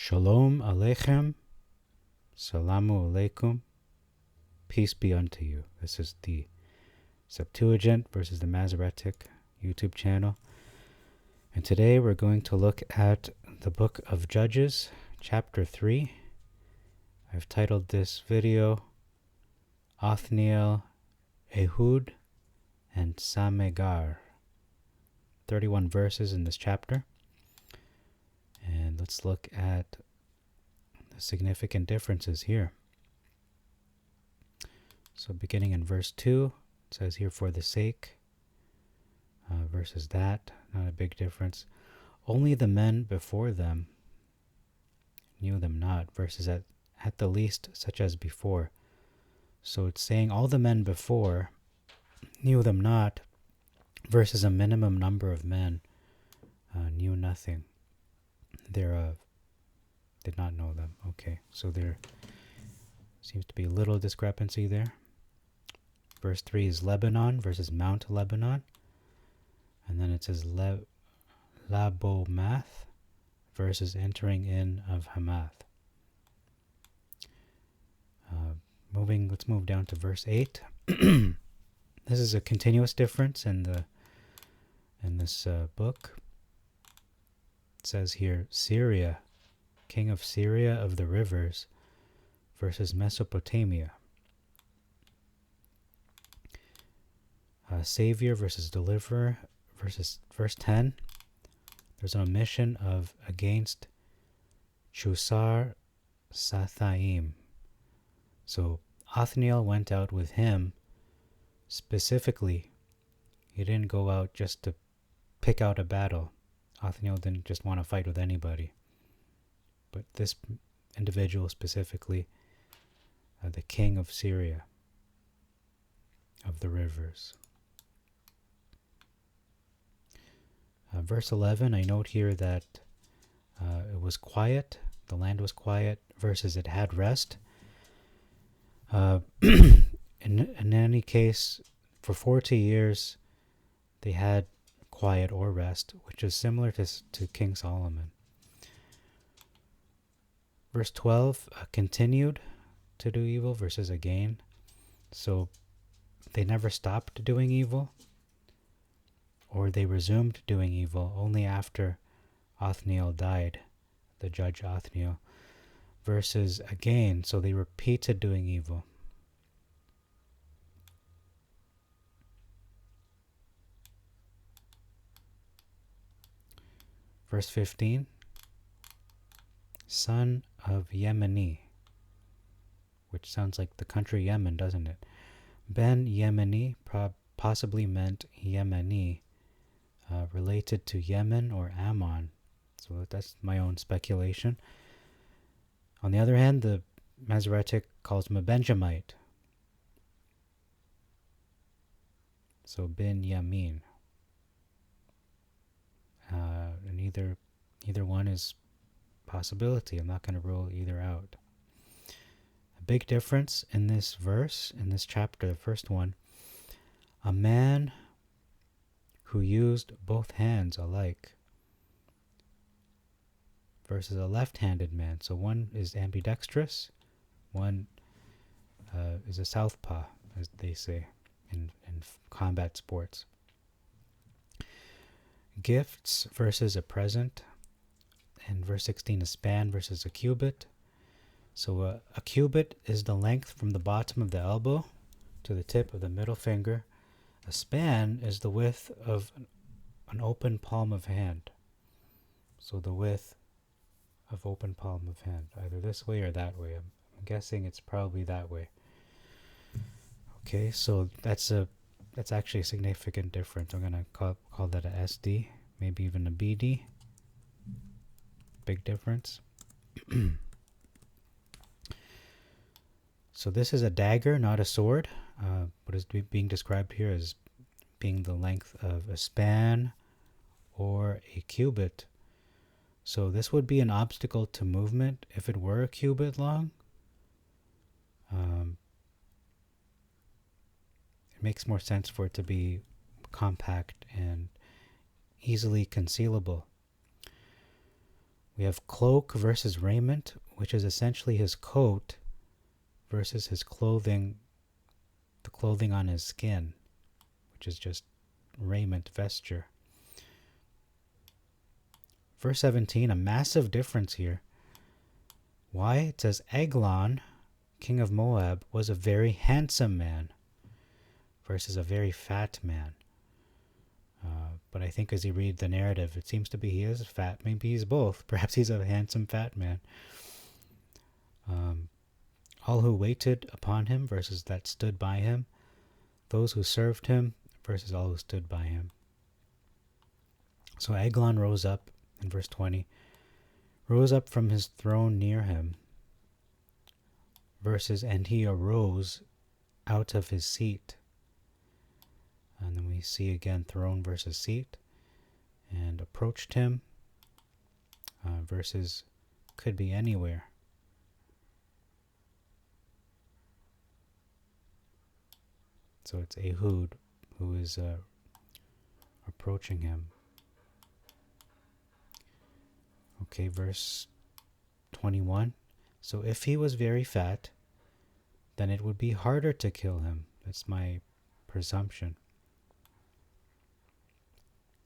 Shalom Aleichem, Salamu Alaikum, peace be unto you. This is the Septuagint versus the Masoretic YouTube channel. And today we're going to look at the book of Judges, chapter 3. I've titled this video, Othniel, Ehud, and Samegar. 31 verses in this chapter. And let's look at the significant differences here. So beginning in verse 2, it says here, for the sake, versus that, not a big difference. Only the men before them knew them not, versus at the least, such as before. So it's saying all the men before knew them not, versus a minimum number of men knew nothing thereof, did not know them. Okay, so there seems to be a little discrepancy there. Verse 3 is Lebanon versus Mount Lebanon. And then it says Laboemath versus entering in of Hamath. Let's move down to verse 8. This is a continuous difference in this book. It says here, Syria, king of Syria of the rivers, versus Mesopotamia. Savior versus deliverer, versus verse 10. There's an omission of against Chusarsathaim. So Othniel went out with him specifically. He didn't go out just to pick out a battle. Othniel didn't just want to fight with anybody. But this individual specifically, the king of Syria, of the rivers. Verse 11, I note here that it was quiet, the land was quiet, versus it had rest. In any case, for 40 years, they had quiet or rest, which is similar to King Solomon. Verse 12, continued to do evil versus again. So they never stopped doing evil, or they resumed doing evil only after Othniel died, the judge Othniel, versus again, so they repeated doing evil. Verse 15, son of Yemeni, which sounds like the country Yemen, doesn't it? Benjamite possibly meant Yemeni, related to Yemen or Ammon. So that's my own speculation. On the other hand, the Masoretic calls him a Benjamite. So Benjamin. And either one is possibility. I'm not going to rule either out. A big difference in this verse, in this chapter, the first one, a man who used both hands alike versus a left-handed man. So one is ambidextrous, one is a southpaw, as they say in combat sports. Gifts versus a present. And verse 16, a span versus a cubit. So a cubit is the length from the bottom of the elbow to the tip of the middle finger. A span is the width of an open palm of hand. So the width of open palm of hand, either this way or that way. I'm guessing it's probably that way. Okay, so that's actually a significant difference. I'm going to call that a SD, maybe even a BD. Big difference. So this is a dagger, not a sword. What is being described here is being the length of a span or a cubit. So this would be an obstacle to movement if it were a cubit long. It makes more sense for it to be compact and easily concealable. We have cloak versus raiment, which is essentially his coat versus his clothing, the clothing on his skin, which is just raiment, vesture. Verse 17, a massive difference here. Why? It says, Eglon, king of Moab, was a very handsome man versus a very fat man. But I think as you read the narrative, it seems to be he is fat. Maybe he's both. Perhaps he's a handsome fat man. All who waited upon him versus that stood by him. Those who served him versus all who stood by him. So Eglon rose up, in verse 20, rose up from his throne near him, versus, and he arose out of his seat. And then we see again throne versus seat, and approached him, versus could be anywhere. So it's Ehud who is approaching him. Okay, verse 21. So if he was very fat, then it would be harder to kill him. That's my presumption.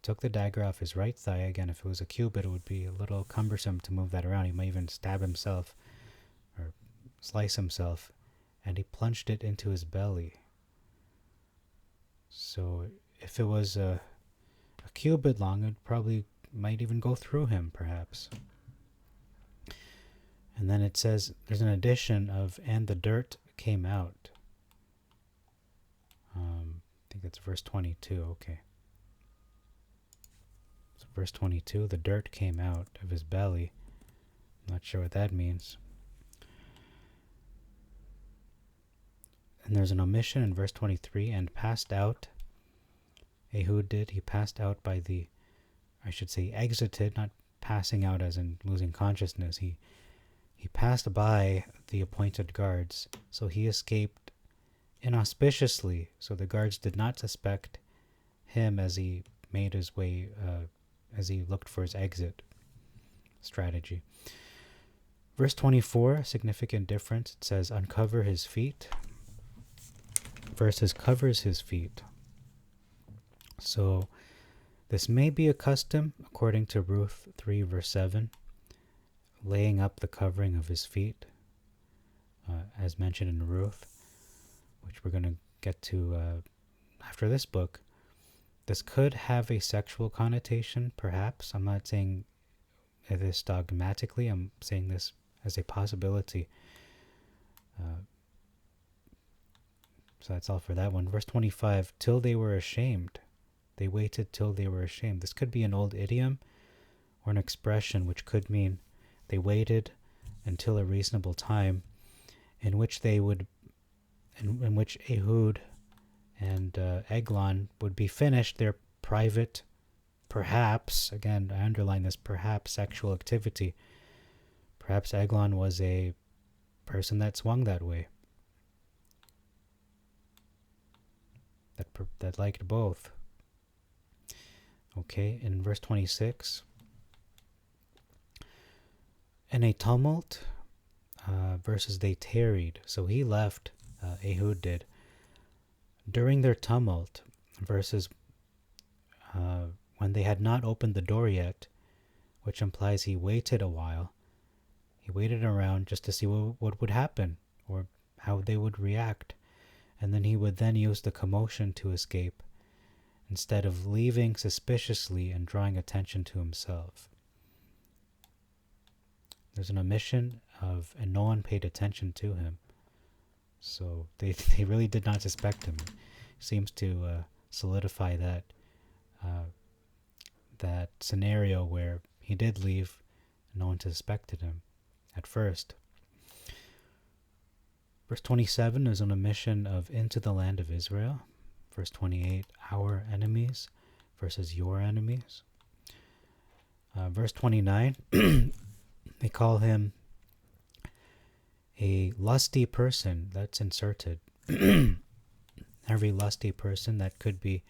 Took the dagger off his right thigh. Again, if it was a cubit, it would be a little cumbersome to move that around. He might even stab himself or slice himself. And he plunged it into his belly. So if it was a cubit long, it probably might even go through him, perhaps. And then it says, there's an addition of, and the dirt came out. I think that's verse 22, okay. So verse 22, the dirt came out of his belly. I'm not sure what that means. And there's an omission in verse 23, and passed out. Ehud did, he passed out by the, I should say exited, not passing out as in losing consciousness. He passed by the appointed guards, so he escaped inauspiciously. So the guards did not suspect him as he made his way, as he looked for his exit strategy. Verse 24, a significant difference. It says, uncover his feet versus covers his feet. So this may be a custom, according to Ruth 3, verse 7, laying up the covering of his feet, as mentioned in Ruth, which we're going to get to after this book. This could have a sexual connotation, perhaps. I'm not saying this dogmatically. I'm saying this as a possibility. So that's all for that one. Verse 25, till they were ashamed. They waited till they were ashamed. This could be an old idiom or an expression which could mean they waited until a reasonable time in which they would, in which Ehud and Eglon would be finished their private, perhaps, again, I underline this, perhaps sexual activity. Perhaps Eglon was a person that swung that way. That liked both. Okay, in verse 26, in a tumult, versus they tarried. So he left, Ehud did, during their tumult, versus when they had not opened the door yet, which implies he waited a while. He waited around just to see what would happen or how they would react. And then he would then use the commotion to escape, instead of leaving suspiciously and drawing attention to himself. There's an omission of, and no one paid attention to him. So they really did not suspect him. Seems to solidify that scenario where he did leave, and no one suspected him at first. Verse 27 is an omission of into the land of Israel. Verse 28, our enemies versus your enemies. Verse 29, they call him a lusty person. That's inserted. Every lusty person that could be,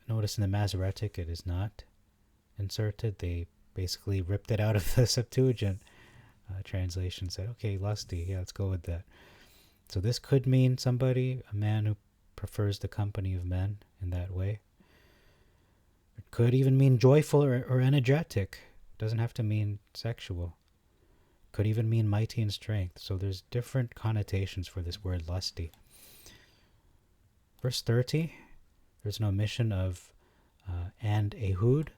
notice in the Masoretic it is not inserted. They basically ripped it out of the Septuagint translation, said, okay, lusty, yeah, let's go with that. So this could mean somebody, a man who prefers the company of men in that way. It could even mean joyful or energetic. It doesn't have to mean sexual. It could even mean mighty in strength. So there's different connotations for this word lusty. Verse 30, there's an omission of and Ehud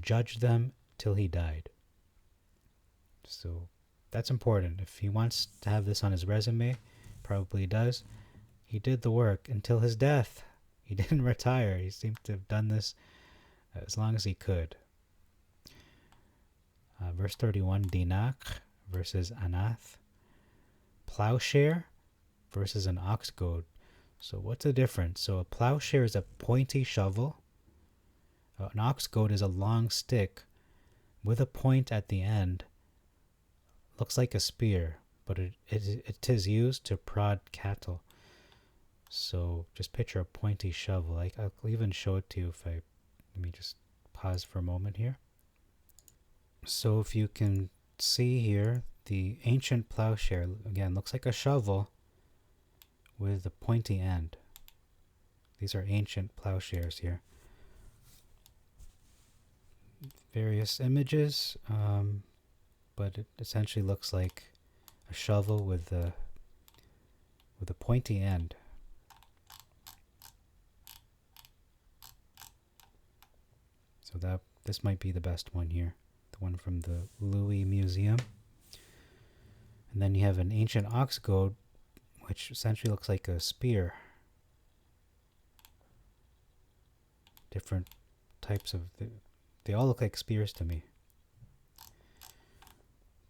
judged them till he died. So that's important. If he wants to have this on his resume, probably does. He did the work until his death. He didn't retire. He seemed to have done this as long as he could. Verse 31, Dinak versus Anath. Plowshare versus an ox goad. So what's the difference? So a plowshare is a pointy shovel. An ox goad is a long stick with a point at the end. Looks like a spear, but it is used to prod cattle. So just picture a pointy shovel. I'll even show it to you let me just pause for a moment here. So if you can see here, the ancient plowshare, again, looks like a shovel with a pointy end. These are ancient plowshares here. Various images, but it essentially looks like a shovel with a pointy end. So this might be the best one here, the one from the Louis Museum. And then you have an ancient ox goad, which essentially looks like a spear. Different types of they all look like spears to me.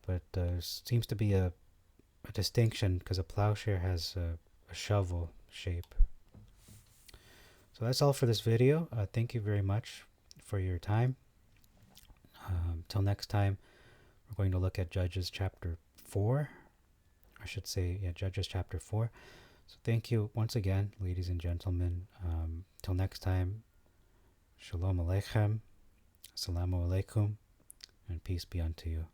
But there seems to be a distinction because a plowshare has a shovel shape. So that's all for this video. Thank you very much for your time. Till next time, we're going to look at Judges chapter 4. I should say, yeah, Judges chapter 4. So thank you once again, ladies and gentlemen. Till next time, Shalom Aleichem, Assalamu Alaikum, and peace be unto you.